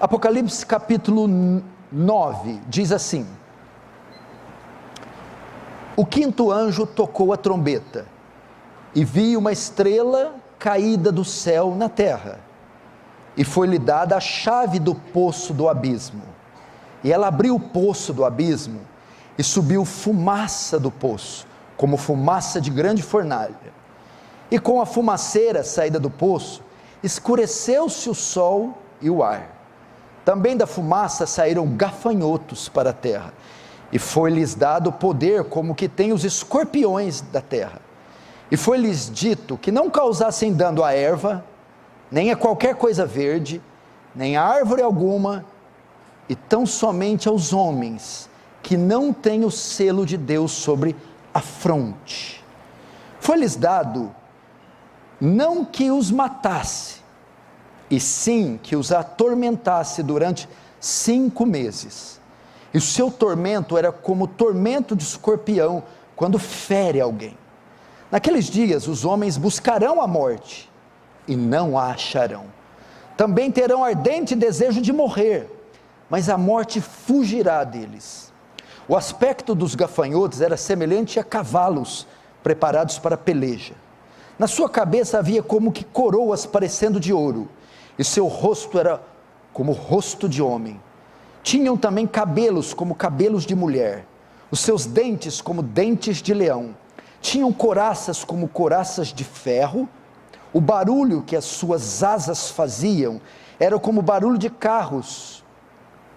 Apocalipse capítulo 9 diz assim: o quinto anjo tocou a trombeta, e vi uma estrela caída do céu na terra, e foi-lhe dada a chave do poço do abismo. E ela abriu o poço do abismo, e subiu fumaça do poço, como fumaça de grande fornalha. E com a fumaceira saída do poço, escureceu-se o sol e o ar. Também da fumaça saíram gafanhotos para a terra, e foi-lhes dado poder como que tem os escorpiões da terra. E foi-lhes dito que não causassem dano à erva, nem a qualquer coisa verde, nem a árvore alguma, e tão somente aos homens que não têm o selo de Deus sobre a fronte. Foi-lhes dado não que os matasse, e sim que os atormentasse durante 5 meses. E o seu tormento era como o tormento de escorpião quando fere alguém. Naqueles dias os homens buscarão a morte e não a acharão. Também terão ardente desejo de morrer, mas a morte fugirá deles. O aspecto dos gafanhotos era semelhante a cavalos preparados para a peleja. Na sua cabeça havia como que coroas parecendo de ouro, e seu rosto era como o rosto de homem. Tinham também cabelos como cabelos de mulher, os seus dentes como dentes de leão. Tinham couraças como couraças de ferro. O barulho que as suas asas faziam era como o barulho de carros,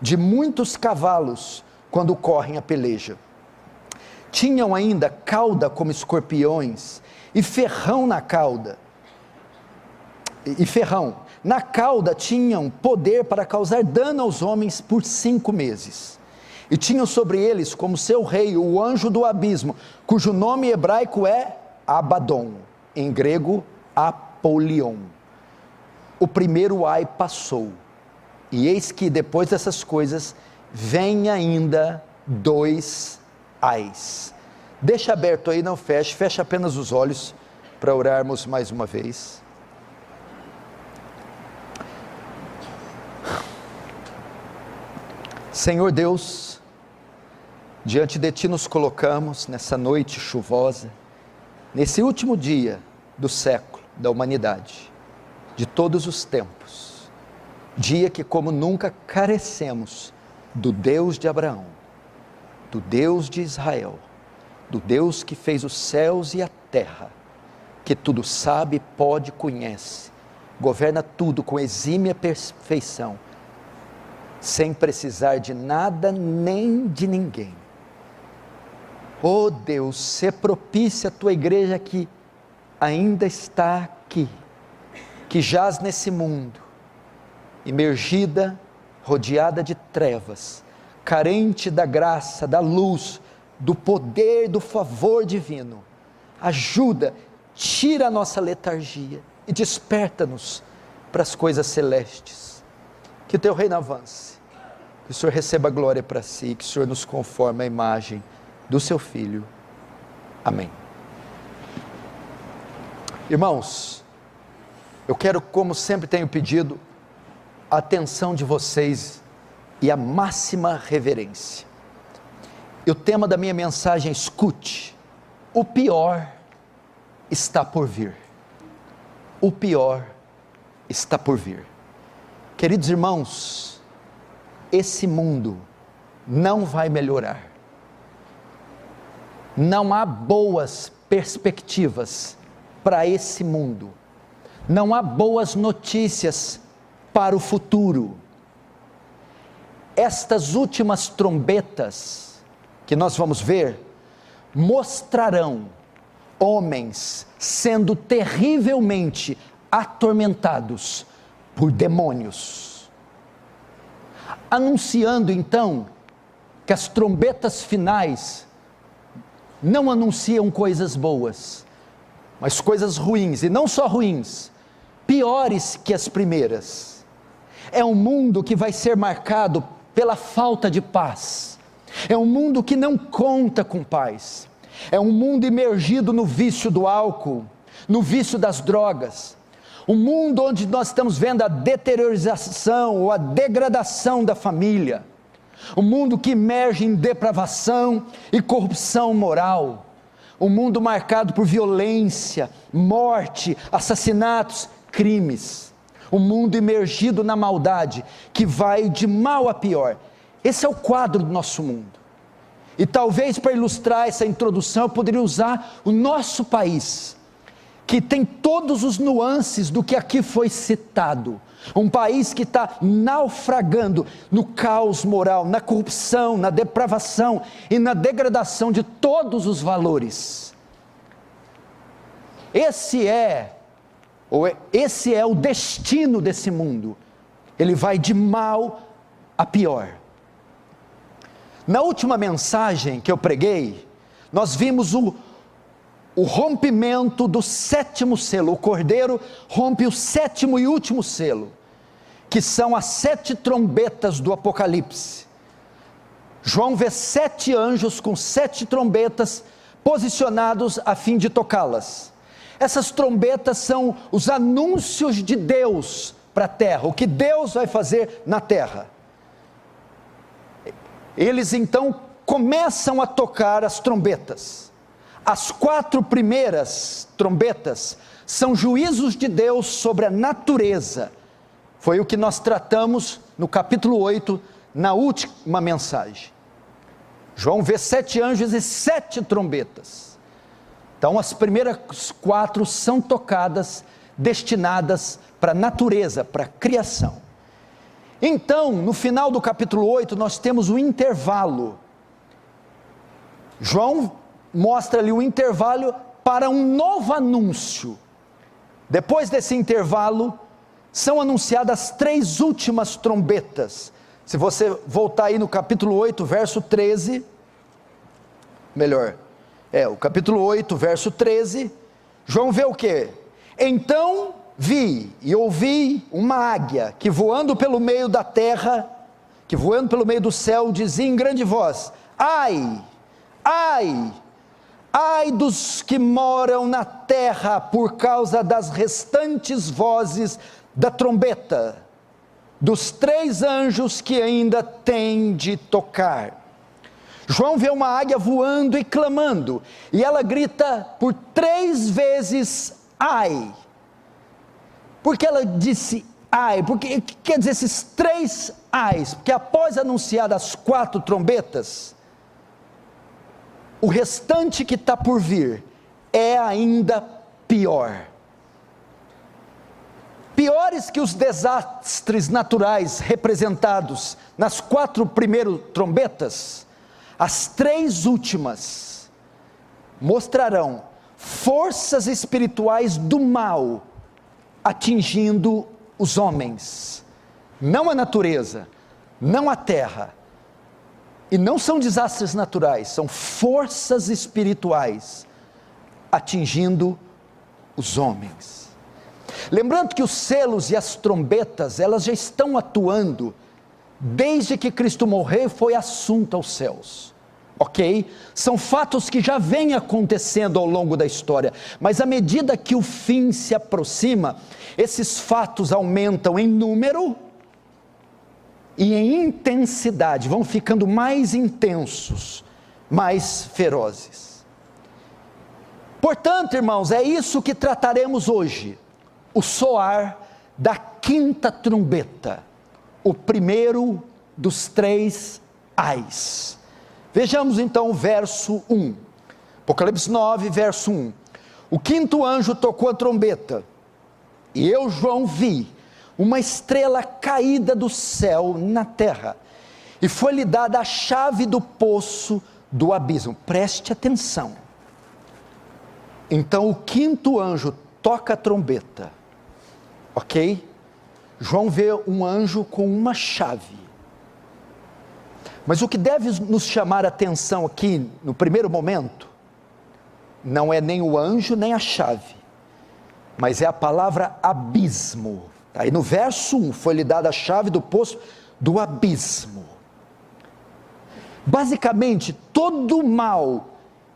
de muitos cavalos, quando correm a peleja. Tinham ainda cauda como escorpiões, e ferrão na cauda. Na cauda tinham poder para causar dano aos homens por 5 meses. E tinham sobre eles como seu rei o anjo do abismo, cujo nome hebraico é Abaddon, em grego Apolion. O primeiro ai passou, e eis que depois dessas coisas vem ainda 2 ais. Deixa aberto aí, não feche, fecha apenas os olhos para orarmos mais uma vez. Senhor Deus, diante de Ti nos colocamos nessa noite chuvosa, nesse último dia do século, da humanidade, de todos os tempos, dia que como nunca carecemos do Deus de Abraão, do Deus de Israel, do Deus que fez os céus e a terra, que tudo sabe, pode, conhece, governa tudo com exímia perfeição, sem precisar de nada nem de ninguém. Oh Deus, se propícia a Tua igreja que ainda está aqui, que jaz nesse mundo, imergida, rodeada de trevas, carente da graça, da luz, do poder, do favor divino. Ajuda, tira a nossa letargia e desperta-nos para as coisas celestes. Que o Teu reino avance, que o Senhor receba glória para si, que o Senhor nos conforme à imagem do Seu Filho. Amém. Irmãos, eu quero, como sempre tenho pedido, a atenção de vocês e a máxima reverência. E o tema da minha mensagem é: escute, o pior está por vir. O pior está por vir. Queridos irmãos, esse mundo não vai melhorar. Não há boas perspectivas para esse mundo. Não há boas notícias para o futuro. Estas últimas trombetas que nós vamos ver mostrarão homens sendo terrivelmente atormentados por demônios, anunciando então que as trombetas finais não anunciam coisas boas, mas coisas ruins, e não só ruins, piores que as primeiras. É um mundo que vai ser marcado pela falta de paz, é um mundo que não conta com paz, é um mundo imergido no vício do álcool, no vício das drogas, um mundo onde nós estamos vendo a deteriorização ou a degradação da família, um mundo que emerge em depravação e corrupção moral, um mundo marcado por violência, morte, assassinatos, crimes, um mundo imergido na maldade, que vai de mal a pior. Esse é o quadro do nosso mundo. E talvez para ilustrar essa introdução eu poderia usar o nosso país, que tem todos os nuances do que aqui foi citado. Um país que está naufragando no caos moral, na corrupção, na depravação e na degradação de todos os valores. Esse é o destino desse mundo. Ele vai de mal a pior. Na última mensagem que eu preguei, nós vimos o rompimento do 7º selo. O Cordeiro rompe o 7º e último selo, que são as 7 trombetas do Apocalipse. João vê 7 anjos com 7 trombetas posicionados a fim de tocá-las. Essas trombetas são os anúncios de Deus para a terra, o que Deus vai fazer na terra. Eles então começam a tocar as trombetas. As 4 primeiras trombetas são juízos de Deus sobre a natureza. Foi o que nós tratamos no capítulo 8, na última mensagem. João vê 7 anjos e 7 trombetas. Então as primeiras 4 são tocadas, destinadas para a natureza, para a criação. Então, no final do capítulo 8, nós temos um intervalo. João mostra ali o intervalo para um novo anúncio. Depois desse intervalo, são anunciadas 3 últimas trombetas. Se você voltar aí no capítulo 8, verso 13, o capítulo 8, verso 13, João vê o quê? Então vi e ouvi uma águia que voando pelo meio da terra, que voando pelo meio do céu, dizia em grande voz: ai, ai, ai dos que moram na terra por causa das restantes vozes da trombeta, dos 3 anjos que ainda têm de tocar. João vê uma águia voando e clamando, e ela grita por 3 vezes ai. Por que ela disse ai? Porque quer dizer esses 3 ais? Porque após anunciadas as 4 trombetas, o restante que está por vir é ainda pior. Piores que os desastres naturais representados nas 4 primeiras trombetas, as 3 últimas mostrarão forças espirituais do mal atingindo os homens, não a natureza, não a terra, e não são desastres naturais, são forças espirituais atingindo os homens. Lembrando que os selos e as trombetas, elas já estão atuando desde que Cristo morreu e foi assunto aos céus, ok? São fatos que já vêm acontecendo ao longo da história, mas à medida que o fim se aproxima, esses fatos aumentam em número e em intensidade, vão ficando mais intensos, mais ferozes. Portanto, irmãos, é isso que trataremos hoje, o soar da 5ª trombeta, o primeiro dos 3 ais. Vejamos então o verso 1, Apocalipse 9, verso 1. O 5º anjo tocou a trombeta, e eu, João, vi uma estrela caída do céu na terra, e foi-lhe dada a chave do poço do abismo. Preste atenção. Então o 5º anjo toca a trombeta, ok? João vê um anjo com uma chave. Mas o que deve nos chamar a atenção aqui, no primeiro momento, não é nem o anjo, nem a chave, mas é a palavra abismo. Aí no verso 1, foi-lhe dada a chave do poço do abismo. Basicamente, todo o mal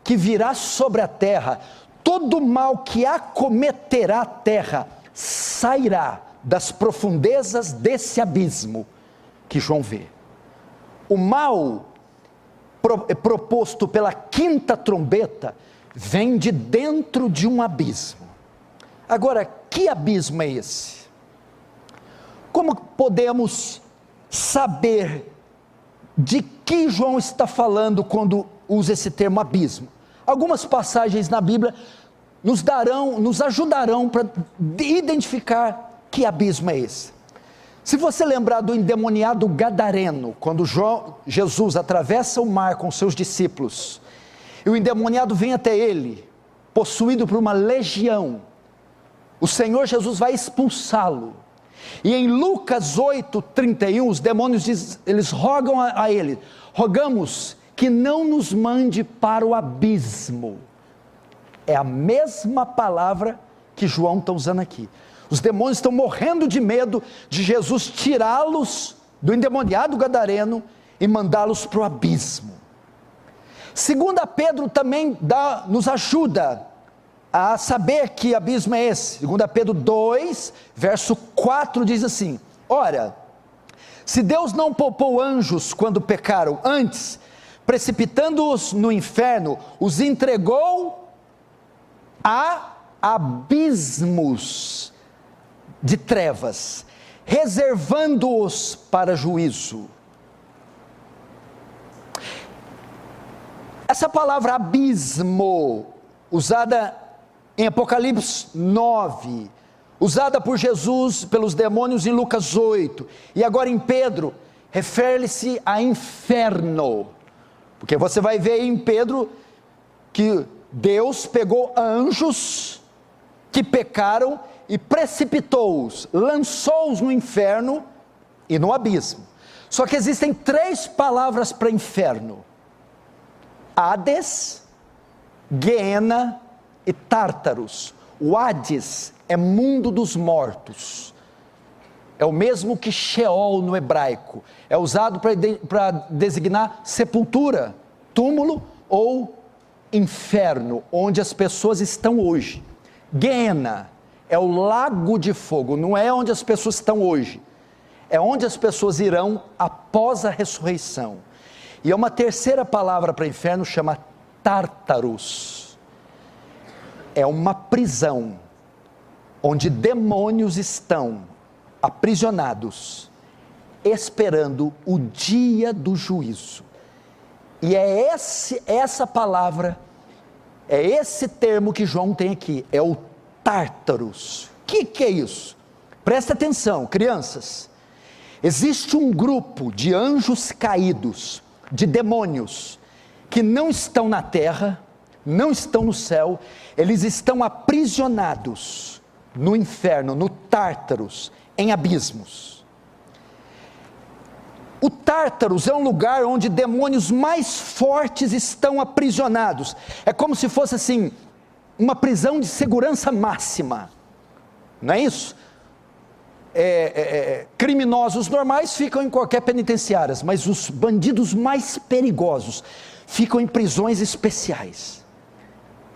que virá sobre a terra, todo o mal que acometerá a terra, sairá das profundezas desse abismo que João vê. O mal proposto pela quinta trombeta vem de dentro de um abismo. Agora, que abismo é esse? Como podemos saber de que João está falando quando usa esse termo abismo? Algumas passagens na Bíblia nos ajudarão para identificar que abismo é esse. Se você lembrar do endemoniado gadareno, quando Jesus atravessa o mar com seus discípulos, e o endemoniado vem até ele, possuído por uma legião, o Senhor Jesus vai expulsá-lo, e em Lucas 8:31, os demônios eles rogam a ele: rogamos que não nos mande para o abismo. É a mesma palavra que João está usando aqui. Os demônios estão morrendo de medo de Jesus tirá-los do endemoniado gadareno e mandá-los para o abismo. 2 Pedro também nos ajuda a saber que abismo é esse. 2 Pedro 2, verso 4 diz assim: ora, se Deus não poupou anjos quando pecaram, antes, precipitando-os no inferno, os entregou a abismos de trevas, reservando-os para juízo. Essa palavra abismo, usada em Apocalipse 9, usada por Jesus, pelos demônios em Lucas 8, e agora em Pedro, refere-se a inferno, porque você vai ver em Pedro, que Deus pegou anjos, que pecaram, e precipitou-os, lançou-os no inferno, e no abismo. Só que existem 3 palavras para inferno: Hades, Guiena e Tártaros. O Hades é mundo dos mortos, é o mesmo que Sheol no hebraico, é usado para designar sepultura, túmulo ou inferno, onde as pessoas estão hoje. Guiena é o lago de fogo, não é onde as pessoas estão hoje, é onde as pessoas irão após a ressurreição. E é uma terceira palavra para inferno, chama Tártaros. É uma prisão, onde demônios estão aprisionados, esperando o dia do juízo. E é essa palavra, é esse termo que João tem aqui, é o Tártaros. O que é isso? Presta atenção, crianças. Existe um grupo de anjos caídos, de demônios, que não estão na terra, não estão no céu, eles estão aprisionados no inferno, no Tártaros, em abismos. O Tártaros é um lugar onde demônios mais fortes estão aprisionados. É como se fosse assim, uma prisão de segurança máxima, não é isso? Criminosos normais ficam em qualquer penitenciária, mas os bandidos mais perigosos ficam em prisões especiais.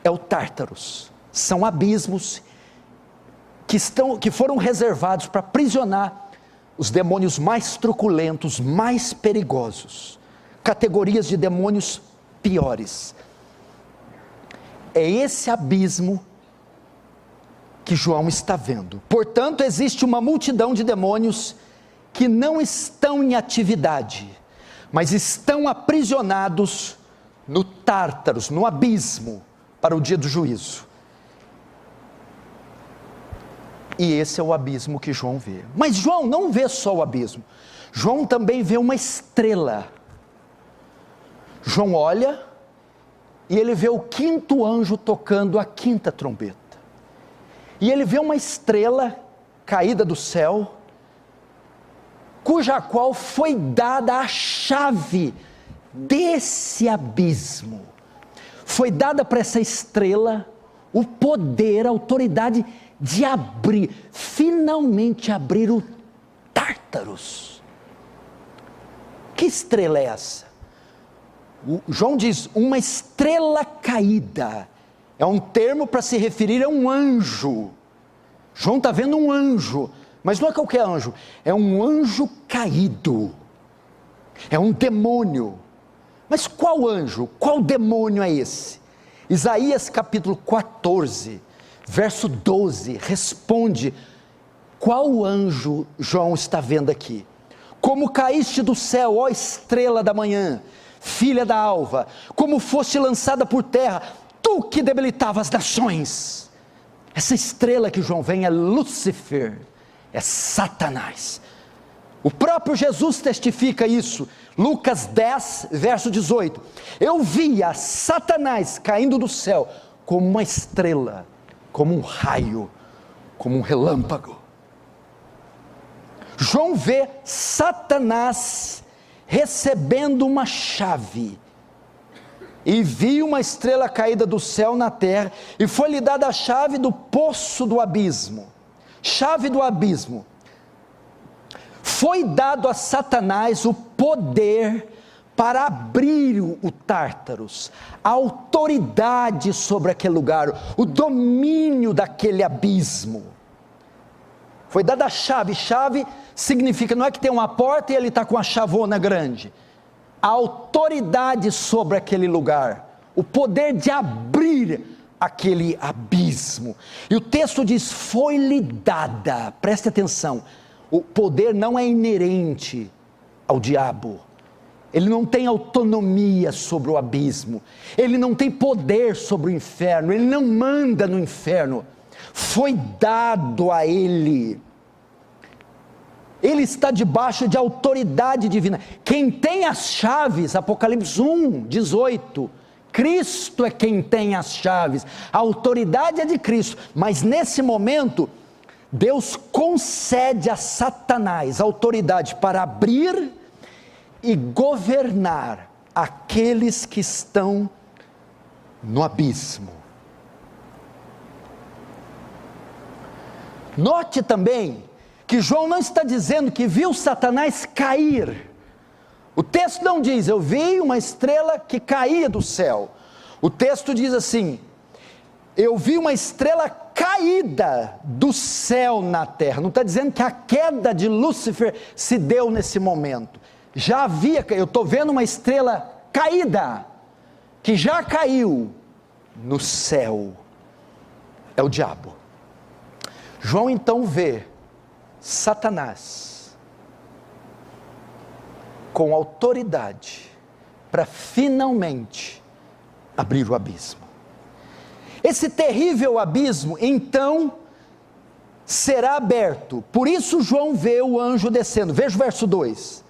É o Tártaros. São abismos que foram reservados para aprisionar os demônios mais truculentos, mais perigosos, categorias de demônios piores. É esse abismo que João está vendo. Portanto, existe uma multidão de demônios que não estão em atividade, mas estão aprisionados no Tártaros, no abismo, para o dia do juízo. E esse é o abismo que João vê. Mas João não vê só o abismo, João também vê uma estrela. João olha e ele vê o 5º anjo tocando a 5ª trombeta. E ele vê uma estrela caída do céu, cuja qual foi dada a chave desse abismo. Foi dada para essa estrela o poder, a autoridade de abrir, finalmente abrir o Tártaros. Que estrela é essa? João diz, uma estrela caída. É um termo para se referir a um anjo. João está vendo um anjo, mas não é qualquer anjo, é um anjo caído, é um demônio. Mas qual anjo, qual demônio é esse? Isaías capítulo 14, verso 12, responde qual anjo João está vendo aqui. Como caíste do céu, ó estrela da manhã, filha da alva, como foste lançada por terra, tu que debilitava as nações. Essa estrela que João vê é Lúcifer, é Satanás. O próprio Jesus testifica isso, Lucas 10, verso 18, eu via Satanás caindo do céu, como uma estrela, como um raio, como um relâmpago. João vê Satanás recebendo uma chave, e viu uma estrela caída do céu na terra, e foi-lhe dada a chave do poço do abismo. Chave do abismo. Foi dado a Satanás o poder para abrir o Tártaros, a autoridade sobre aquele lugar, o domínio daquele abismo. Foi dada a chave. Chave significa, não é que tem uma porta e ele está com a chavona grande. A autoridade sobre aquele lugar, o poder de abrir aquele abismo. E o texto diz, foi-lhe dada, preste atenção, o poder não é inerente ao diabo, ele não tem autonomia sobre o abismo, ele não tem poder sobre o inferno, ele não manda no inferno, foi dado a ele. Ele está debaixo de autoridade divina. Quem tem as chaves, Apocalipse 1, 18, Cristo é quem tem as chaves, a autoridade é de Cristo, mas nesse momento, Deus concede a Satanás autoridade para abrir e governar aqueles que estão no abismo. Note também, que João não está dizendo que viu Satanás cair. O texto não diz, eu vi uma estrela que caía do céu. O texto diz assim, eu vi uma estrela caída do céu na terra. Não está dizendo que a queda de Lúcifer se deu nesse momento. Já havia, eu estou vendo uma estrela caída, que já caiu no céu. É o diabo. João então vê Satanás com autoridade para finalmente abrir o abismo. Esse terrível abismo então será aberto. Por isso João vê o anjo descendo. Veja o verso 2.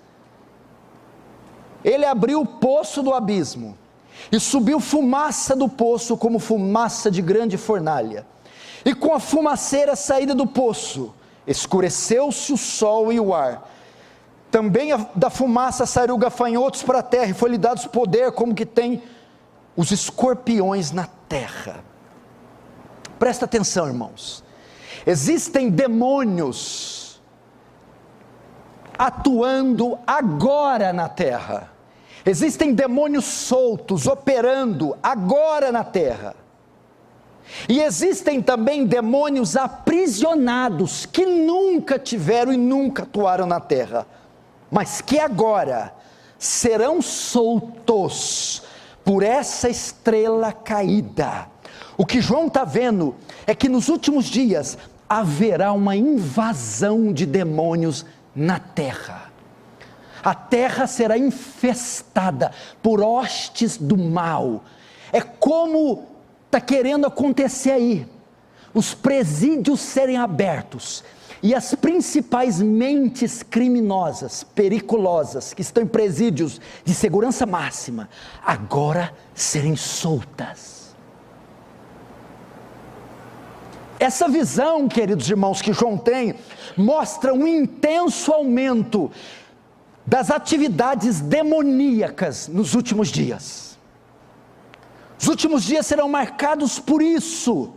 Ele abriu o poço do abismo e subiu fumaça do poço como fumaça de grande fornalha. E com a fumaceira saída do poço, escureceu-se o sol e o ar. Também da fumaça saíram gafanhotos para a terra, e foi-lhe dado poder como que tem os escorpiões na terra. Presta atenção, irmãos. Existem demônios atuando agora na terra. Existem demônios soltos operando agora na terra. E existem também demônios aprisionados, que nunca tiveram e nunca atuaram na terra, mas que agora serão soltos por essa estrela caída. O que João está vendo é que nos últimos dias haverá uma invasão de demônios na terra. A terra será infestada por hostes do mal. É como está querendo acontecer aí, os presídios serem abertos, e as principais mentes criminosas, periculosas, que estão em presídios de segurança máxima, agora serem soltas. Essa visão, queridos irmãos, que João tem, mostra um intenso aumento das atividades demoníacas nos últimos dias. Os últimos dias serão marcados por isso.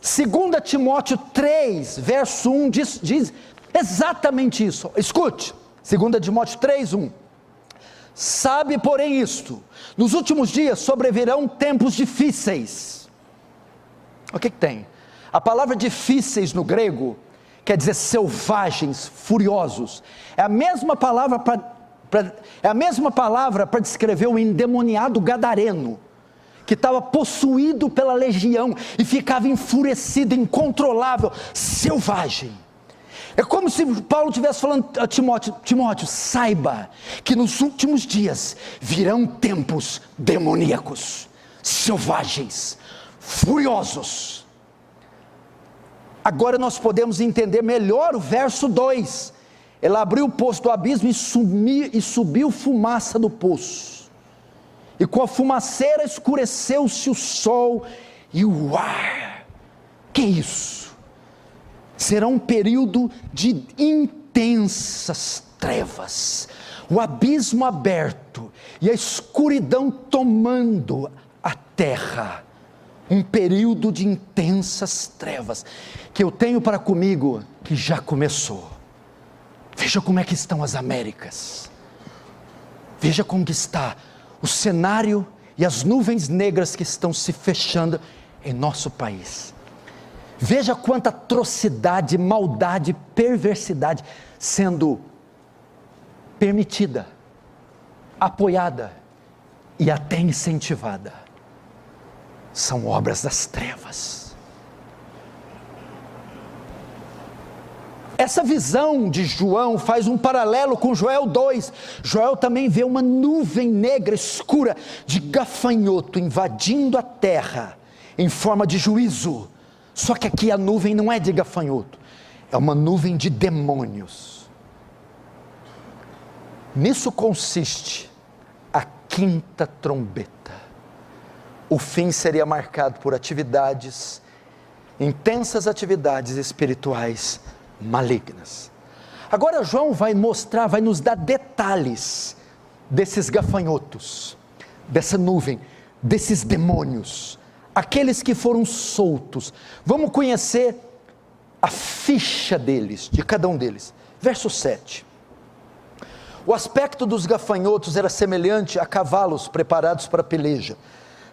2 Timóteo 3, verso 1, diz exatamente isso. Escute, 2 Timóteo 3, 1. Sabe, porém, isto: nos últimos dias sobrevirão tempos difíceis. O que tem? A palavra difíceis no grego quer dizer selvagens, furiosos. É a mesma palavra para descrever o endemoniado gadareno, que estava possuído pela legião e ficava enfurecido, incontrolável, selvagem. É como se Paulo estivesse falando a Timóteo, saiba que nos últimos dias virão tempos demoníacos, selvagens, furiosos. Agora nós podemos entender melhor o verso 2. Ele abriu o poço do abismo e subiu fumaça do poço. E com a fumaceira escureceu-se o sol e o ar. Que isso? Será um período de intensas trevas. O abismo aberto e a escuridão tomando a terra. Um período de intensas trevas, que eu tenho para comigo, que já começou. Veja como é que estão as Américas, veja como que está o cenário e as nuvens negras que estão se fechando em nosso país. Veja quanta atrocidade, maldade, perversidade sendo permitida, apoiada e até incentivada. São obras das trevas. Essa visão de João faz um paralelo com Joel 2. Joel também vê uma nuvem negra escura de gafanhoto invadindo a terra em forma de juízo. Só que aqui a nuvem não é de gafanhoto, é uma nuvem de demônios. Nisso consiste a quinta trombeta. O fim seria marcado por intensas atividades espirituais malignas. Agora João vai nos dar detalhes desses gafanhotos, dessa nuvem, desses demônios, aqueles que foram soltos. Vamos conhecer a ficha deles, de cada um deles. Verso 7. O aspecto dos gafanhotos era semelhante a cavalos preparados para a peleja.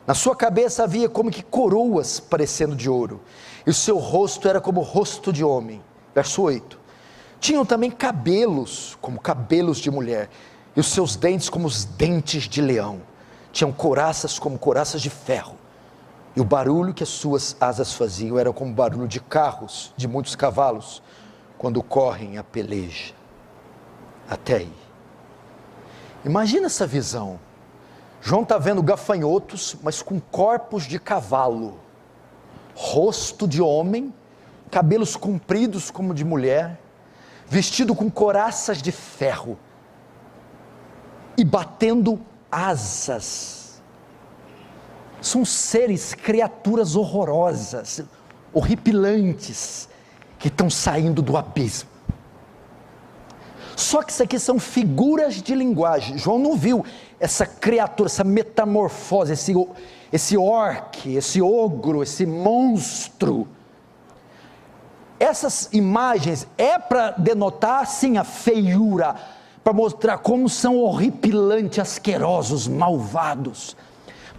Na sua cabeça havia como que coroas parecendo de ouro, e o seu rosto era como o rosto de homem. Verso 8. Tinham também cabelos, como cabelos de mulher, e os seus dentes como os dentes de leão. Tinham couraças como couraças de ferro, e o barulho que as suas asas faziam era como o barulho de carros, de muitos cavalos, quando correm a peleja. Até aí. Imagina essa visão. João está vendo gafanhotos, mas com corpos de cavalo, rosto de homem, cabelos compridos como de mulher, vestido com couraças de ferro e batendo asas. São seres, criaturas horrorosas, horripilantes, que estão saindo do abismo. Só que isso aqui são figuras de linguagem. João não viu essa criatura, essa metamorfose, esse orc, esse ogro, esse monstro. Essas imagens é para denotar sim a feiura, para mostrar como são horripilantes, asquerosos, malvados.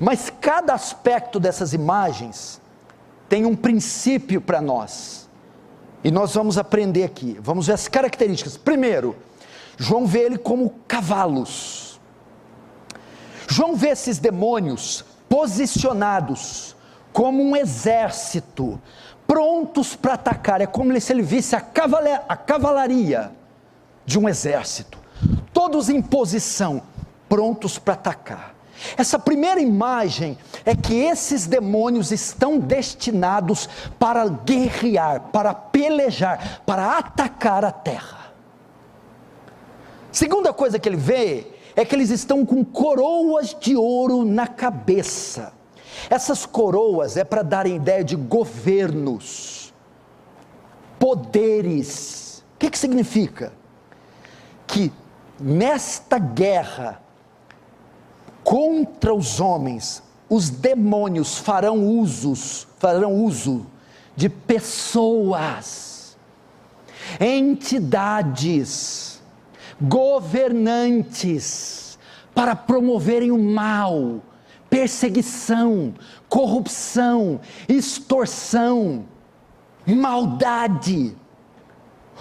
Mas cada aspecto dessas imagens tem um princípio para nós. E nós vamos aprender aqui, vamos ver as características. Primeiro, João vê ele como cavalos. João vê esses demônios posicionados como um exército, prontos para atacar. É como se ele visse a cavalaria de um exército, todos em posição, prontos para atacar. Essa primeira imagem é que esses demônios estão destinados para guerrear, para pelejar, para atacar a terra. Segunda coisa que ele vê é que eles estão com coroas de ouro na cabeça. Essas coroas é para dar ideia de governos, poderes. O que significa? Que nesta guerra contra os homens, os demônios farão uso de pessoas, entidades, governantes, para promoverem o mal, perseguição, corrupção, extorsão. maldade.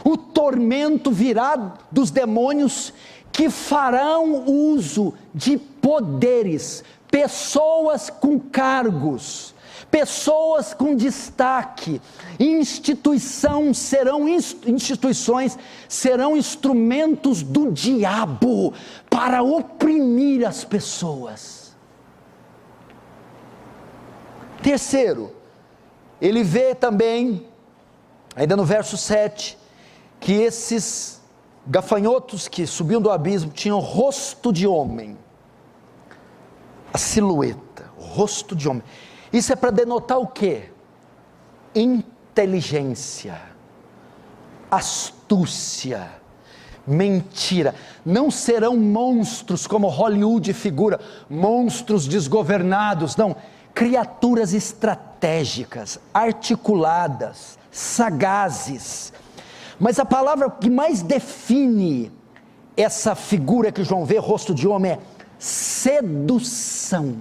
O tormento virá dos demônios que farão uso de poderes, pessoas com cargos, pessoas com destaque, instituições serão instrumentos do diabo para oprimir as pessoas. Terceiro, ele vê também, ainda no verso 7, que esses gafanhotos que subiam do abismo tinham rosto de homem, a silhueta, o rosto de homem. Isso é para denotar o quê? Inteligência, astúcia, mentira. Não serão monstros como Hollywood figura, monstros desgovernados, não. Criaturas estratégicas, articuladas, sagazes. Mas a palavra que mais define essa figura que João vê, rosto de homem, é sedução.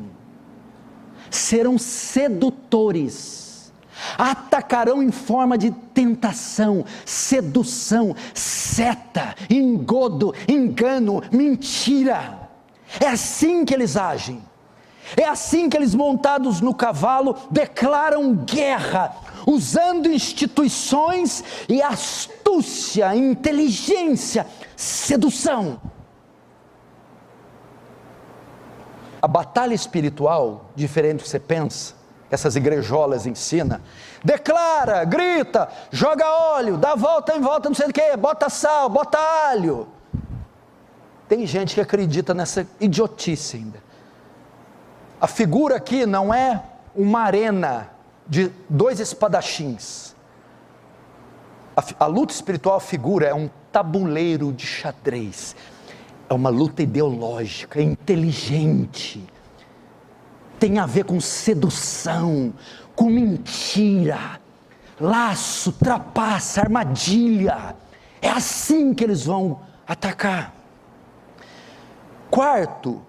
Serão sedutores, atacarão em forma de tentação, sedução, seta, engodo, engano, mentira. É assim que eles agem. É assim que eles, montados no cavalo, declaram guerra, usando instituições e astúcia, inteligência, sedução. A batalha espiritual, diferente do que você pensa, essas igrejolas ensinam, declara, grita, joga óleo, dá volta em volta, não sei o que, bota sal, bota alho. Tem gente que acredita nessa idiotice ainda. A figura aqui não é uma arena de dois espadachins. A luta espiritual, a figura é um tabuleiro de xadrez. É uma luta ideológica, inteligente. Tem a ver com sedução, com mentira, laço, trapaça, armadilha. É assim que eles vão atacar. Quarto,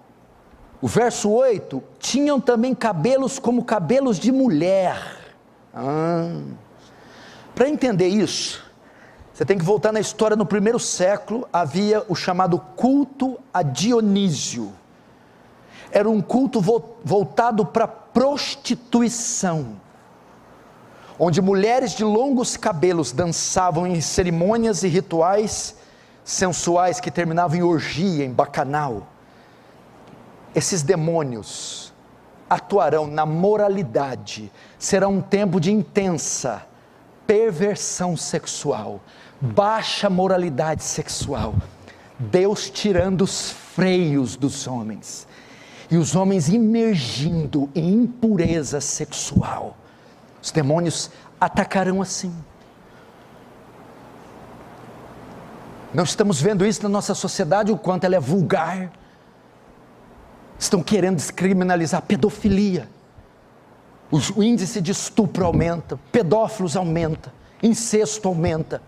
o verso 8, tinham também cabelos como cabelos de mulher. Para entender isso, você tem que voltar na história. No primeiro século, havia o chamado culto a Dionísio. Era um culto voltado para prostituição, onde mulheres de longos cabelos dançavam em cerimônias e rituais sensuais que terminavam em orgia, em bacanal. Esses demônios atuarão na moralidade, será um tempo de intensa perversão sexual, baixa moralidade sexual, Deus tirando os freios dos homens, e os homens imergindo em impureza sexual. Os demônios atacarão assim. Nós estamos vendo isso na nossa sociedade, o quanto ela é vulgar. Estão querendo descriminalizar a pedofilia. O índice de estupro aumenta, pedófilos aumenta, incesto aumenta,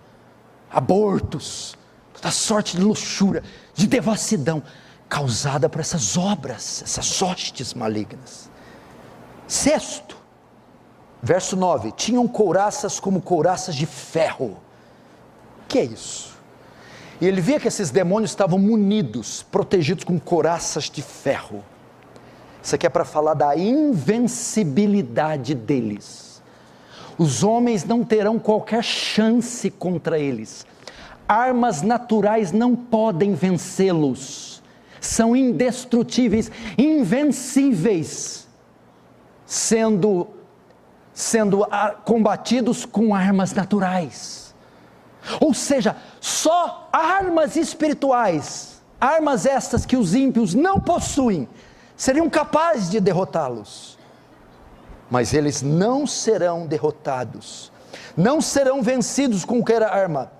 abortos, toda sorte de luxúria, de devassidão, causada por essas obras, essas hostes malignas. Sexto, verso 9, tinham couraças como couraças de ferro. O que é isso? E ele via que esses demônios estavam munidos, protegidos com couraças de ferro. Isso aqui é para falar da invencibilidade deles. Os homens não terão qualquer chance contra eles. Armas naturais não podem vencê-los. São indestrutíveis, invencíveis, sendo combatidos com armas naturais. Ou seja, só armas espirituais, armas estas que os ímpios não possuem, seriam capazes de derrotá-los. Mas eles não serão derrotados, não serão vencidos com qualquer arma.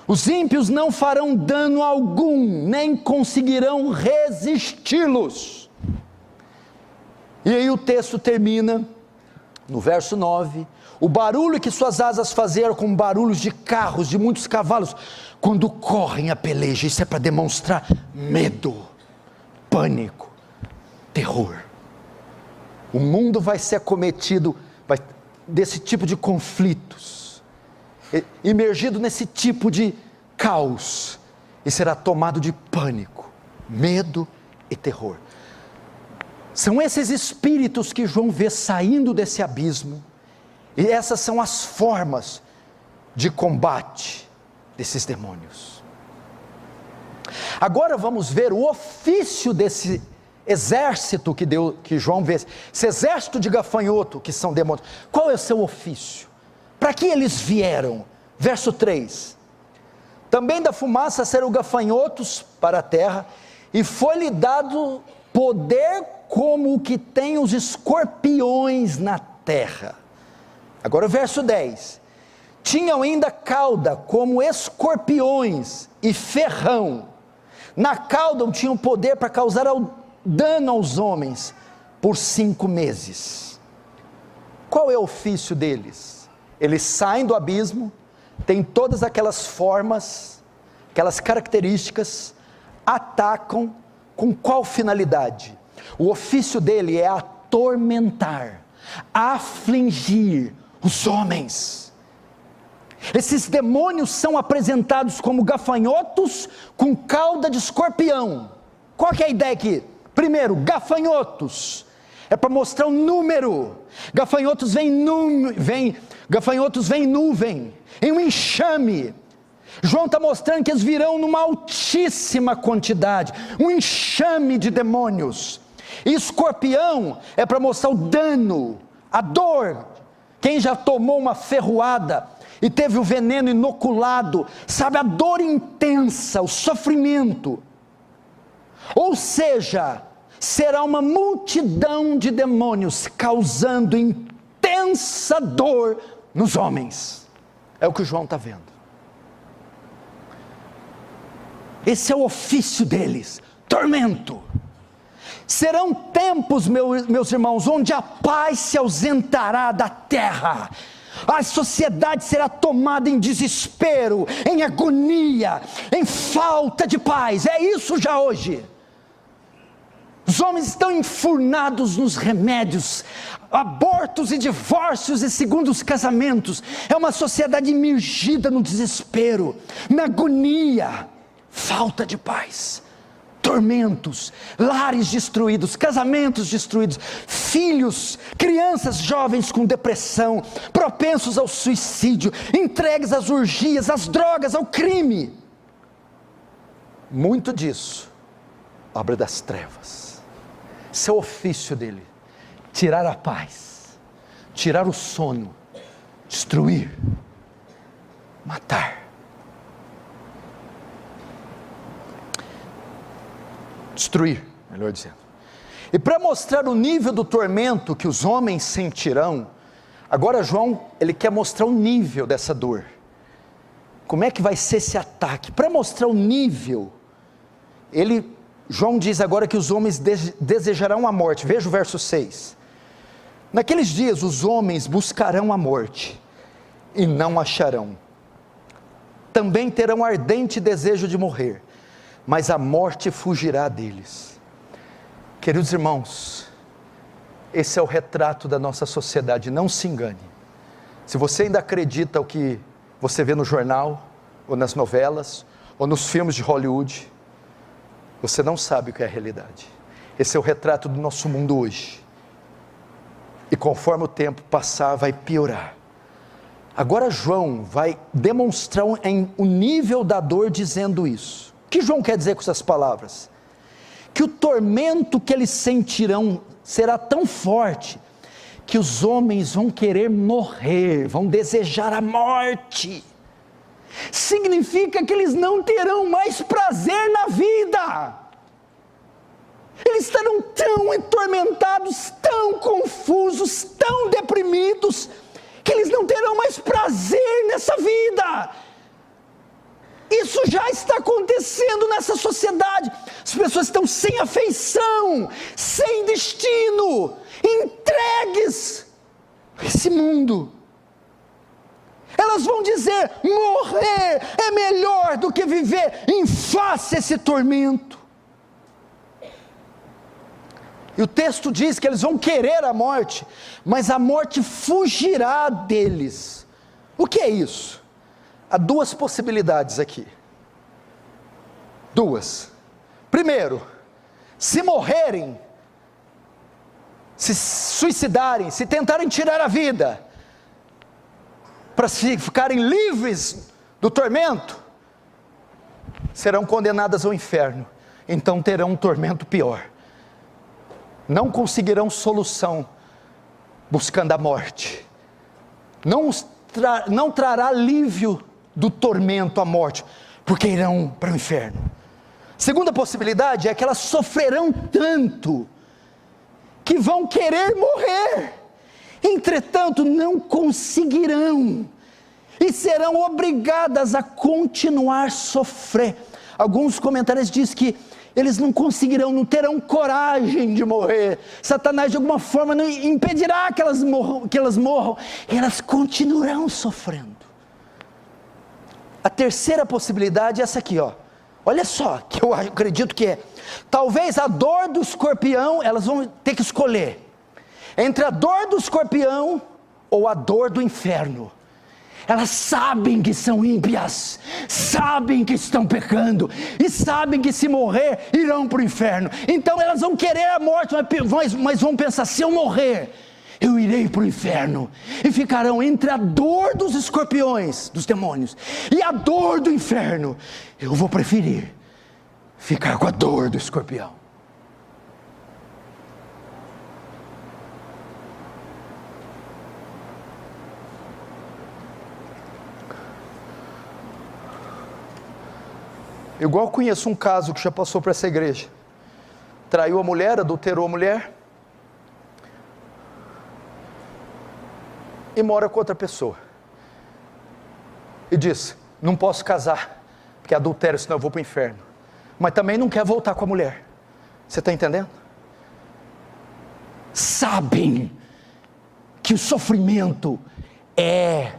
Os ímpios não farão dano algum, nem conseguirão resisti-los. E aí o texto termina, no verso 9, o barulho que suas asas faziam como barulhos de carros, de muitos cavalos, quando correm a peleja. Isso é para demonstrar medo, pânico, terror. O mundo vai ser acometido desse tipo de conflitos. imergido nesse tipo de caos, e será tomado de pânico, medo e terror. São esses espíritos que João vê saindo desse abismo, e essas são as formas de combate desses demônios. Agora vamos ver o ofício desse exército que João vê, esse exército de gafanhoto que são demônios. Qual é o seu ofício? Para que eles vieram? Verso 3: também da fumaça saíram gafanhotos para a terra, e foi-lhe dado poder como o que tem os escorpiões na terra. Agora o verso 10: tinham ainda cauda como escorpiões e ferrão. Na cauda tinham poder para causar dano aos homens por 5 meses. Qual é o ofício deles? Eles saem do abismo, têm todas aquelas formas, aquelas características, atacam. Com qual finalidade? O ofício dele é atormentar, afligir os homens. Esses demônios são apresentados como gafanhotos com cauda de escorpião. Qual que é a ideia aqui? Primeiro, gafanhotos, é para mostrar um número. Gafanhotos vem nuvem, em um enxame. João está mostrando que eles virão numa altíssima quantidade, um enxame de demônios. E escorpião é para mostrar o dano, a dor. Quem já tomou uma ferroada e teve o veneno inoculado, sabe a dor intensa, o sofrimento. Ou seja, será uma multidão de demônios causando intensa dor nos homens. É o que João está vendo. Esse é o ofício deles, tormento. Serão tempos, meus irmãos, onde a paz se ausentará da terra. A sociedade será tomada em desespero, em agonia, em falta de paz. É isso já hoje. Os homens estão enfurnados nos remédios, abortos e divórcios e segundos casamentos. É uma sociedade imergida no desespero, na agonia, falta de paz, tormentos, lares destruídos, casamentos destruídos, filhos, crianças jovens com depressão, propensos ao suicídio, entregues às orgias, às drogas, ao crime. Muito disso, obra das trevas. Seu ofício dele, tirar a paz, tirar o sono, destruir, matar. Destruir, melhor dizendo. E para mostrar o nível do tormento que os homens sentirão, agora João, ele quer mostrar o nível dessa dor. Como é que vai ser esse ataque? Para mostrar o nível, João diz agora que os homens desejarão a morte. Veja o verso 6. Naqueles dias os homens buscarão a morte e não acharão. Também terão ardente desejo de morrer, mas a morte fugirá deles. Queridos irmãos, esse é o retrato da nossa sociedade, não se engane. Se você ainda acredita o que você vê no jornal, ou nas novelas, ou nos filmes de Hollywood, você não sabe o que é a realidade. Esse é o retrato do nosso mundo hoje. E conforme o tempo passar, vai piorar. Agora João vai demonstrar o nível da dor dizendo isso. O que João quer dizer com essas palavras? Que o tormento que eles sentirão será tão forte, que os homens vão querer morrer, vão desejar a morte. Significa que eles não terão mais prazer na vida. Eles estarão tão atormentados, tão confusos, tão deprimidos, que eles não terão mais prazer nessa vida. Isso já está acontecendo nessa sociedade. As pessoas estão sem afeição, sem destino, entregues a esse mundo. Elas vão dizer: morrer é melhor do que viver em face a esse tormento. E o texto diz que eles vão querer a morte, mas a morte fugirá deles. O que é isso? há duas possibilidades aqui. Duas. Primeiro, se morrerem, se suicidarem, se tentarem tirar a vida, para ficarem livres do tormento, serão condenadas ao inferno, então terão um tormento pior, não conseguirão solução buscando a morte, não trará alívio do tormento à morte, porque irão para o inferno. Segunda possibilidade é que elas sofrerão tanto, que vão querer morrer, entretanto não conseguirão, e serão obrigadas a continuar a sofrer. Alguns comentários dizem que eles não conseguirão, não terão coragem de morrer. Satanás de alguma forma não impedirá que elas morram, e elas continuarão sofrendo. A terceira possibilidade é essa aqui, ó. Olha só, que eu acredito que é, talvez a dor do escorpião, elas vão ter que escolher, entre a dor do escorpião, ou a dor do inferno. Elas sabem que são ímpias, sabem que estão pecando, e sabem que se morrer, irão para o inferno. Então elas vão querer a morte, mas vão pensar, se eu morrer, eu irei para o inferno, e ficarão entre a dor dos escorpiões, dos demônios, e a dor do inferno. Eu vou preferir ficar com a dor do escorpião. Igual conheço um caso que já passou por essa igreja, traiu a mulher, adulterou a mulher, e mora com outra pessoa, e diz, não posso casar, porque é adultério, senão eu vou para o inferno, mas também não quer voltar com a mulher. Você está entendendo? Sabem que o sofrimento é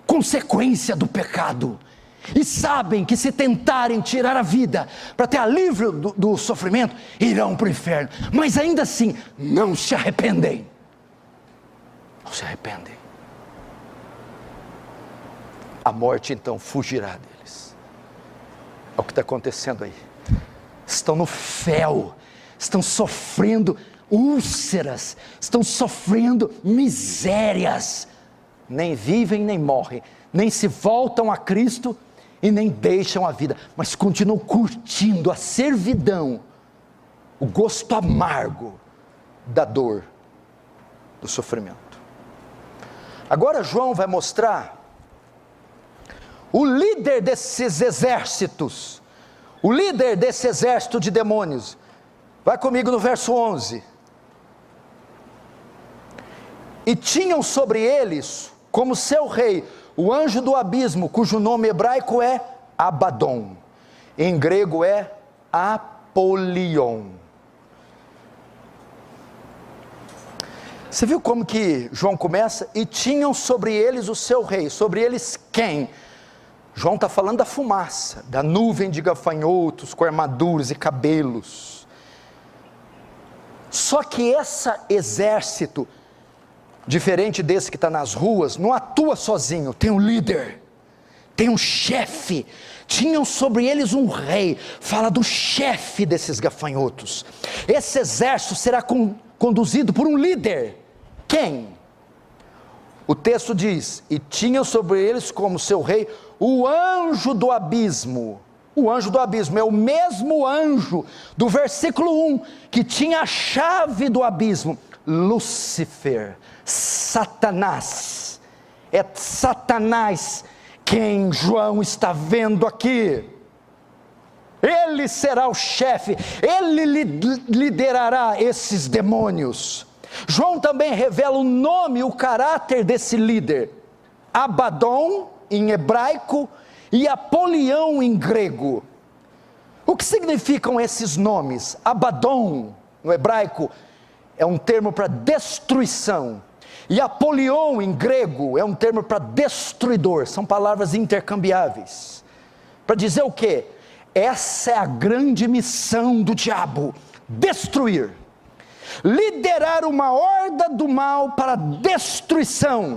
consequência do pecado, e sabem que se tentarem tirar a vida, para ter alívio do sofrimento, irão para o inferno, mas ainda assim, não se arrependem, não se arrependem. A morte então fugirá deles. É o que está acontecendo aí. Estão no fel, estão sofrendo úlceras, estão sofrendo misérias, nem vivem nem morrem, nem se voltam a Cristo e nem deixam a vida, mas continuam curtindo a servidão, o gosto amargo da dor, do sofrimento. Agora João vai mostrar o líder desses exércitos, o líder desse exército de demônios. Vai comigo no verso 11. E tinham sobre eles, como seu rei, o anjo do abismo, cujo nome hebraico é Abaddon, em grego é Apolion. Você viu como que João começa? E tinham sobre eles o seu rei. Sobre eles quem? João está falando da fumaça, da nuvem de gafanhotos com armaduras e cabelos. Só que esse exército, diferente desse que está nas ruas, não atua sozinho, tem um líder, tem um chefe. Tinham sobre eles um rei, fala do chefe desses gafanhotos. Esse exército será conduzido por um líder. Quem? O texto diz, e tinham sobre eles como seu rei, o anjo do abismo. O anjo do abismo é o mesmo anjo do versículo 1, que tinha a chave do abismo, Lúcifer, Satanás. É Satanás quem João está vendo aqui. Ele será o chefe, ele liderará esses demônios. João também revela o nome, o caráter desse líder, Abaddon em hebraico e Apolião em grego. O que significam esses nomes? Abaddon no hebraico é um termo para destruição, e Apolion em grego é um termo para destruidor. São palavras intercambiáveis, para dizer o quê? Essa é a grande missão do diabo, destruir, liderar uma horda do mal para destruição.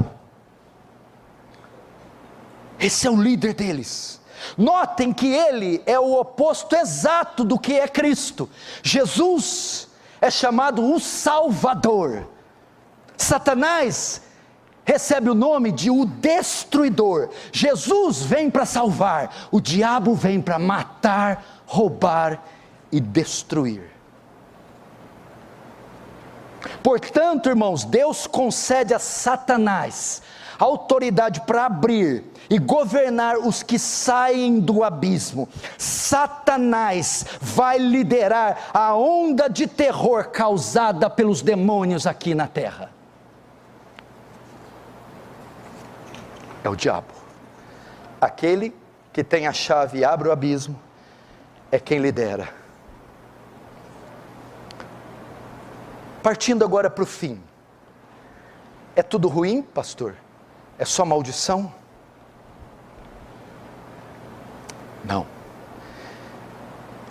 Esse é o líder deles. Notem que ele é o oposto exato do que é Cristo. Jesus é chamado o Salvador. Satanás recebe o nome de o Destruidor. Jesus vem para salvar, o diabo vem para matar, roubar e destruir. Portanto, irmãos, Deus concede a Satanás autoridade para abrir e governar os que saem do abismo. Satanás vai liderar a onda de terror causada pelos demônios aqui na terra. É o diabo. Aquele que tem a chave e abre o abismo é quem lidera. Partindo agora para o fim. É tudo ruim, pastor? É só maldição? Não.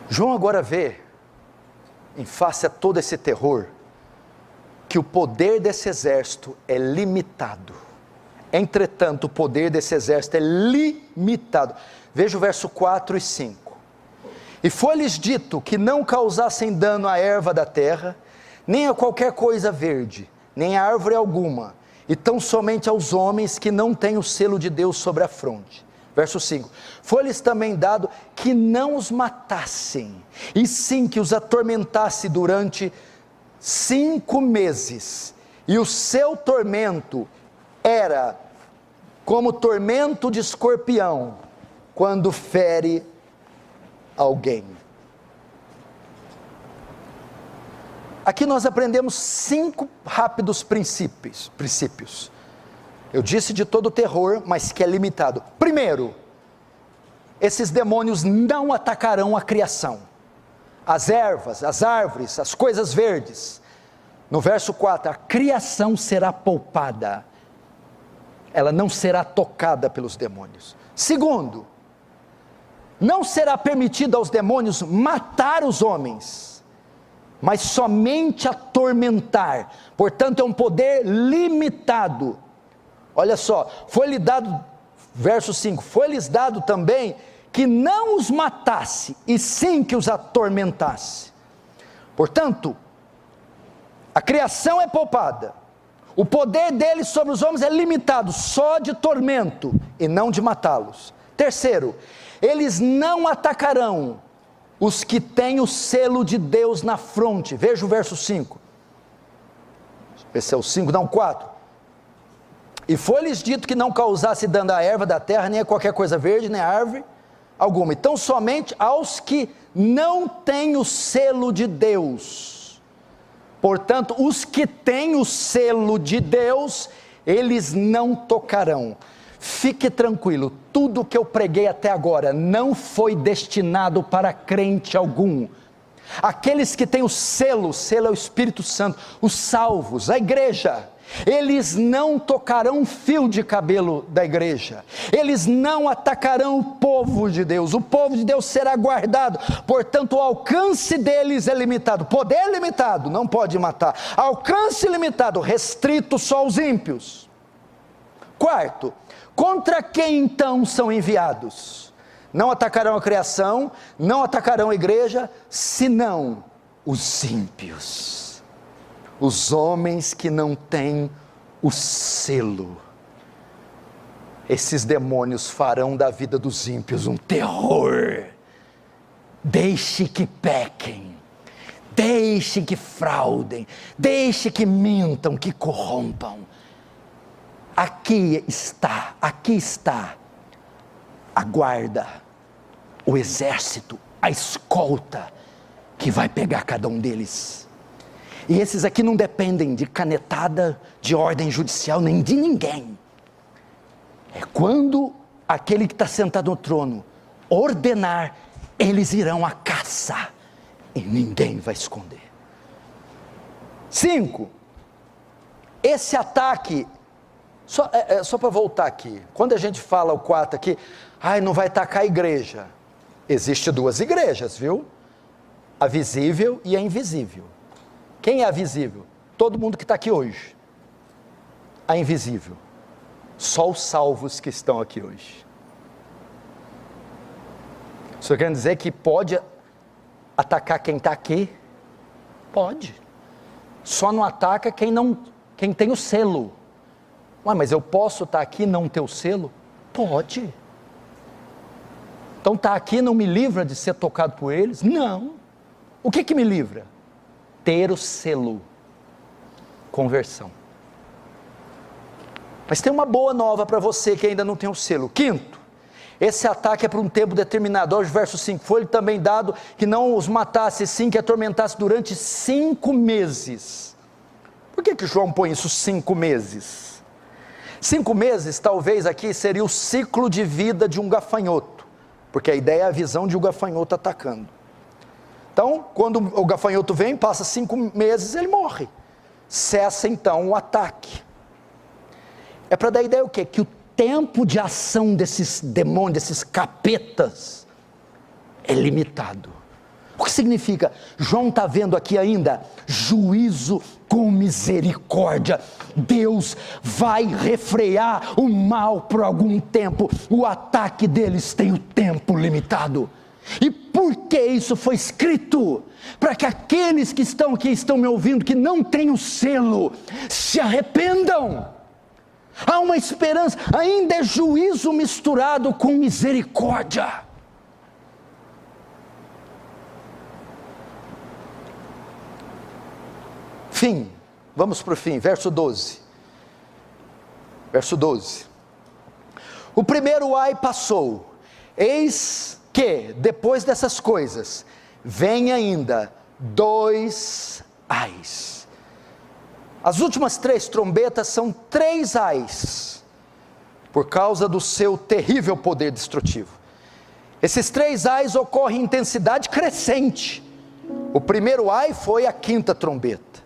João agora vê, em face a todo esse terror, que o poder desse exército é limitado. Entretanto, o poder desse exército é limitado. Veja o verso 4 e 5. E foi-lhes dito que não causassem dano à erva da terra, nem a qualquer coisa verde, nem a árvore alguma, e tão somente aos homens que não têm o selo de Deus sobre a fronte. Verso 5, foi-lhes também dado que não os matassem, e sim que os atormentasse durante 5 meses, e o seu tormento era como tormento de escorpião, quando fere alguém. Aqui nós aprendemos 5 rápidos princípios. Eu disse de todo terror, mas que é limitado. Primeiro, esses demônios não atacarão a criação, as ervas, as árvores, as coisas verdes. No verso 4, a criação será poupada, ela não será tocada pelos demônios. Segundo, não será permitido aos demônios matar os homens, mas somente atormentar. Portanto, é um poder limitado. Olha só, foi-lhe dado, verso 5, foi-lhes dado também que não os matasse, e sim que os atormentasse. Portanto, a criação é poupada, o poder deles sobre os homens é limitado, só de tormento, e não de matá-los. Terceiro, eles não atacarão os que têm o selo de Deus na fronte. Veja o verso 5, esse é o 5, não 4. E foi-lhes dito que não causasse dano à erva da terra, nem a qualquer coisa verde, nem a árvore alguma. Então somente aos que não têm o selo de Deus. Portanto, os que têm o selo de Deus, eles não tocarão. Fique tranquilo, tudo que eu preguei até agora não foi destinado para crente algum. Aqueles que têm o selo é o Espírito Santo, os salvos, a igreja, eles não tocarão um fio de cabelo da igreja, eles não atacarão o povo de Deus, o povo de Deus será guardado. Portanto, o alcance deles é limitado, poder limitado, não pode matar, alcance limitado, restrito só aos ímpios. Quarto, contra quem então são enviados? Não atacarão a criação, não atacarão a igreja, senão os ímpios, os homens que não têm o selo. Esses demônios farão da vida dos ímpios um terror. Deixe que pequem, deixe que fraudem, deixe que mintam, que corrompam. Aqui está a guarda, o exército, a escolta, que vai pegar cada um deles. E esses aqui não dependem de canetada, de ordem judicial, nem de ninguém. É quando aquele que está sentado no trono ordenar, eles irão à caça, e ninguém vai esconder. 5, esse ataque, só para voltar aqui, quando a gente fala o 4 aqui, não vai atacar a igreja, existe 2 igrejas, viu? A visível e a invisível. Quem é a visível? Todo mundo que está aqui hoje. A invisível, só os salvos que estão aqui hoje. O senhor quer dizer que pode atacar quem está aqui? Pode. Só não ataca quem tem o selo. Ué, mas eu posso estar aqui e não ter o selo? Pode. Então estar aqui não me livra de ser tocado por eles? Não. O que me livra? Ter o selo. Conversão. Mas tem uma boa nova para você que ainda não tem o selo. Quinto, esse ataque é por um tempo determinado. Olha o verso 5. Foi-lhe também dado que não os matasse, sim que atormentasse durante 5 meses. Por que João põe isso 5 meses? 5 meses, talvez aqui, seria o ciclo de vida de um gafanhoto. Porque a ideia é a visão de um gafanhoto atacando. Então, quando o gafanhoto vem, passa 5 meses, ele morre. Cessa então o ataque. É para dar a ideia o quê? Que o tempo de ação desses demônios, desses capetas, é limitado. O que significa? João está vendo aqui ainda, juízo com misericórdia. Deus vai refrear o mal por algum tempo. O ataque deles tem o tempo limitado. E por que isso foi escrito? Para que aqueles que estão aqui, estão me ouvindo, que não têm o selo, se arrependam. Há uma esperança, ainda é juízo misturado com misericórdia. Fim, vamos para o fim, verso 12. Verso 12. O primeiro ai passou, eis que, depois dessas coisas, vem ainda 2 ais. As últimas 3 trombetas são 3 ais, por causa do seu terrível poder destrutivo. Esses 3 ais ocorrem em intensidade crescente. O primeiro ai foi a 5ª trombeta.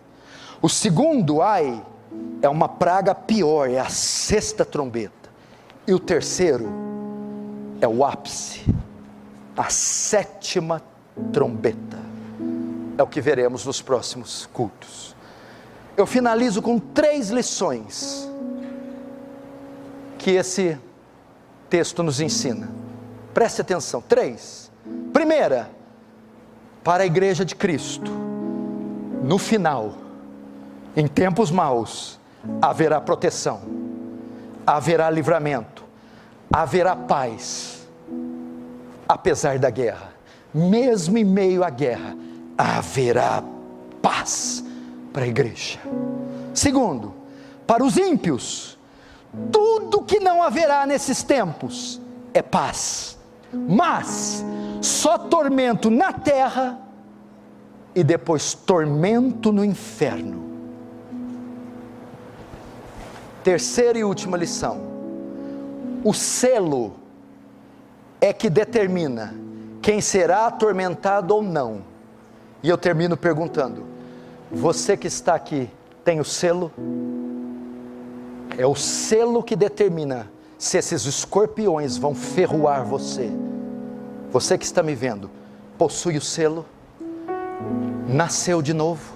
O segundo ai é uma praga pior, é a 6ª trombeta. E o terceiro é o ápice, a 7ª trombeta. É o que veremos nos próximos cultos. Eu finalizo com 3 lições que esse texto nos ensina. Preste atenção, 3. Primeira, para a igreja de Cristo, no final, em tempos maus, haverá proteção, haverá livramento, haverá paz, apesar da guerra. Mesmo em meio à guerra, haverá paz para a igreja. Segundo, para os ímpios, tudo que não haverá nesses tempos é paz, mas só tormento na terra e depois tormento no inferno. Terceira e última lição: o selo é que determina quem será atormentado ou não. E eu termino perguntando: você que está aqui tem o selo? É o selo que determina se esses escorpiões vão ferroar você. Você que está me vendo, possui o selo? Nasceu de novo?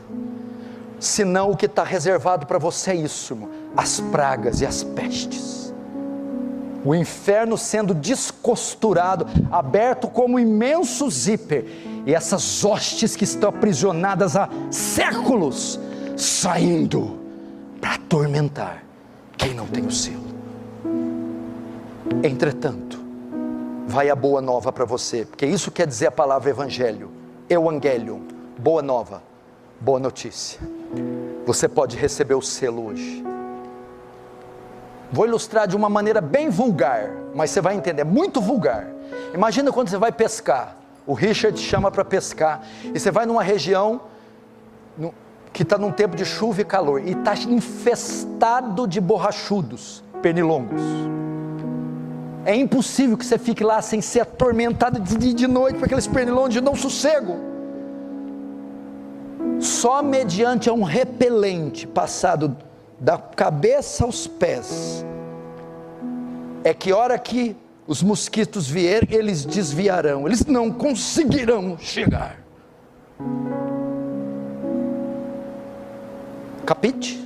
Senão o que está reservado para você é isso, irmão: as pragas e as pestes. O inferno sendo descosturado, aberto como um imenso zíper, e essas hostes que estão aprisionadas há séculos, saindo para atormentar quem não tem o selo. Entretanto, vai a boa nova para você, porque isso quer dizer a palavra evangelho, evangelion, boa nova, boa notícia. Você pode receber o selo hoje. Vou ilustrar de uma maneira bem vulgar, mas você vai entender, muito vulgar. Imagina quando você vai pescar, o Richard chama para pescar, e você vai numa região que está num tempo de chuva e calor, e está infestado de borrachudos, pernilongos. É impossível que você fique lá sem ser atormentado de noite por aqueles pernilongos de não sossego. Só mediante um repelente passado da cabeça aos pés, é que hora que os mosquitos vierem, eles desviarão, eles não conseguirão chegar. Capite?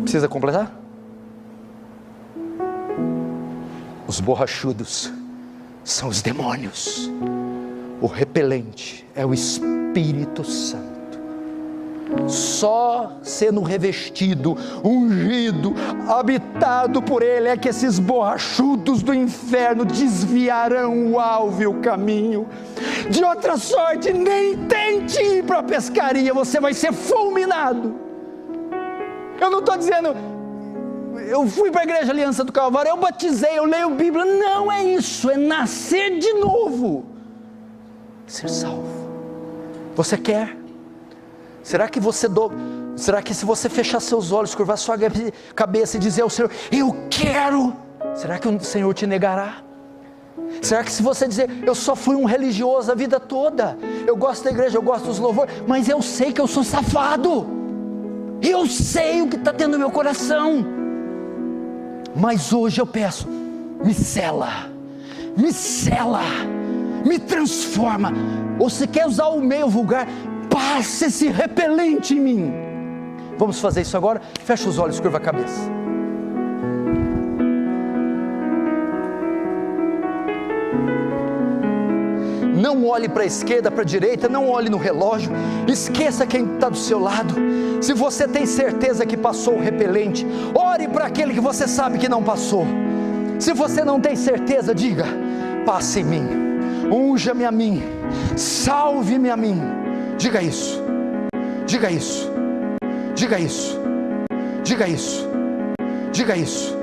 Precisa completar? Os borrachudos são os demônios. O repelente é o Espírito Santo. Só sendo revestido, ungido, habitado por Ele, é que esses borrachudos do inferno desviarão o alvo e o caminho. De outra sorte, nem tente ir para a pescaria, você vai ser fulminado. Eu não estou dizendo, eu fui para a igreja Aliança do Calvário, eu batizei, eu leio Bíblia. Não é isso, é nascer de novo, ser salvo. Você quer? Será que se você fechar seus olhos, curvar sua cabeça e dizer ao Senhor, eu quero, será que o Senhor te negará? Será que se você dizer, eu só fui um religioso a vida toda, eu gosto da igreja, eu gosto dos louvores, mas eu sei que eu sou safado, eu sei o que está dentro do meu coração, mas hoje eu peço, me sela, me transforma, ou se quer usar o meio vulgar, passa esse repelente em mim. Vamos fazer isso agora? Fecha os olhos, curva a cabeça. Não olhe para a esquerda, para a direita, não olhe no relógio, esqueça quem está do seu lado. Se você tem certeza que passou o repelente, ore para aquele que você sabe que não passou. Se você não tem certeza, diga, passe em mim, unja-me a mim, salve-me a mim. Diga isso, diga isso, diga isso, diga isso, diga isso,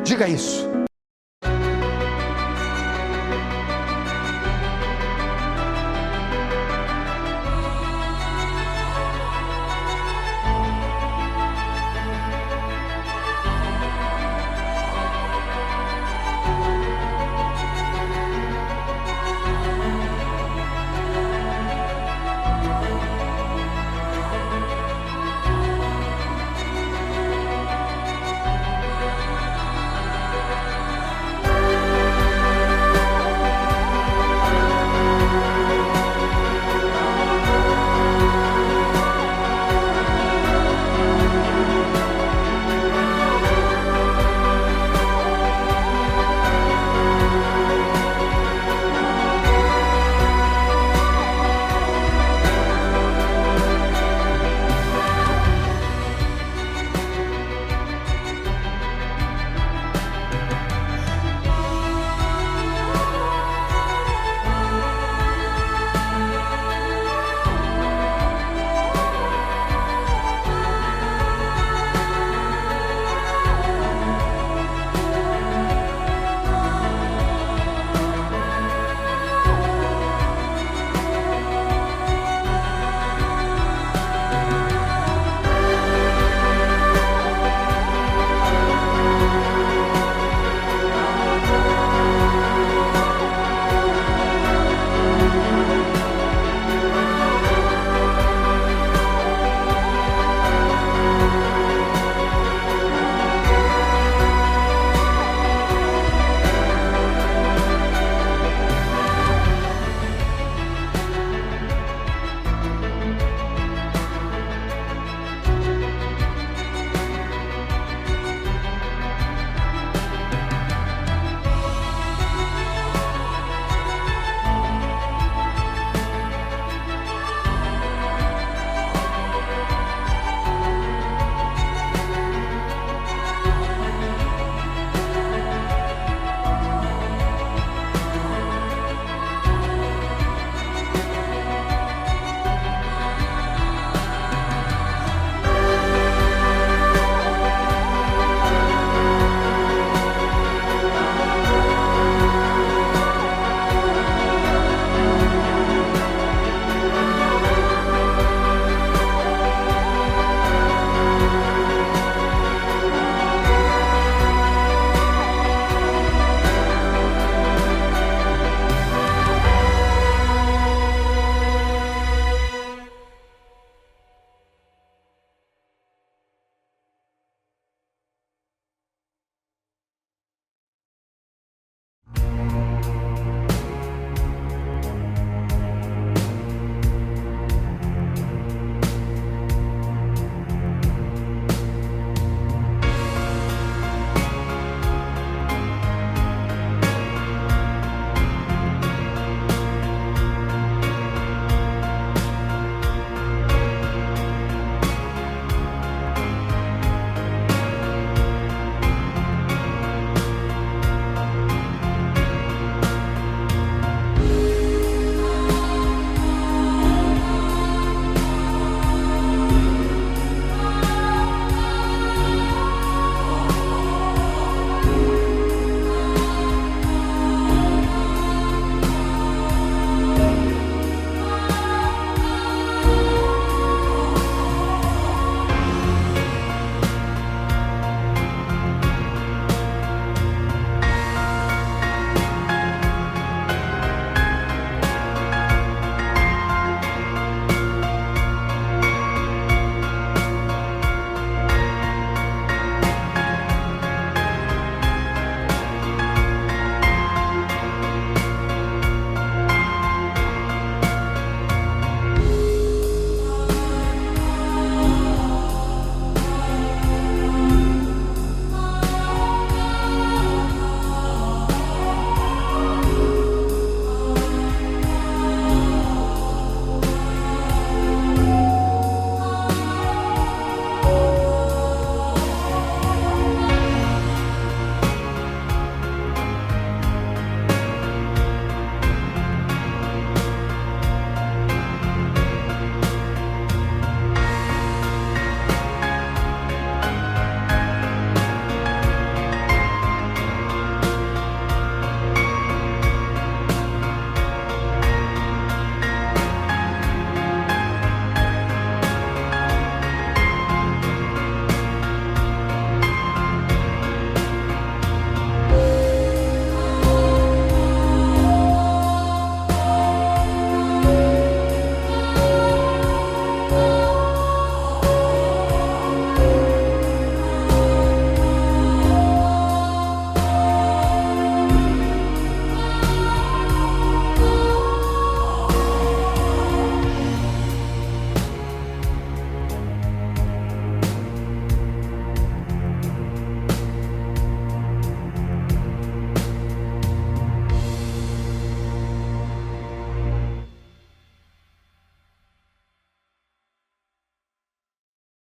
diga isso.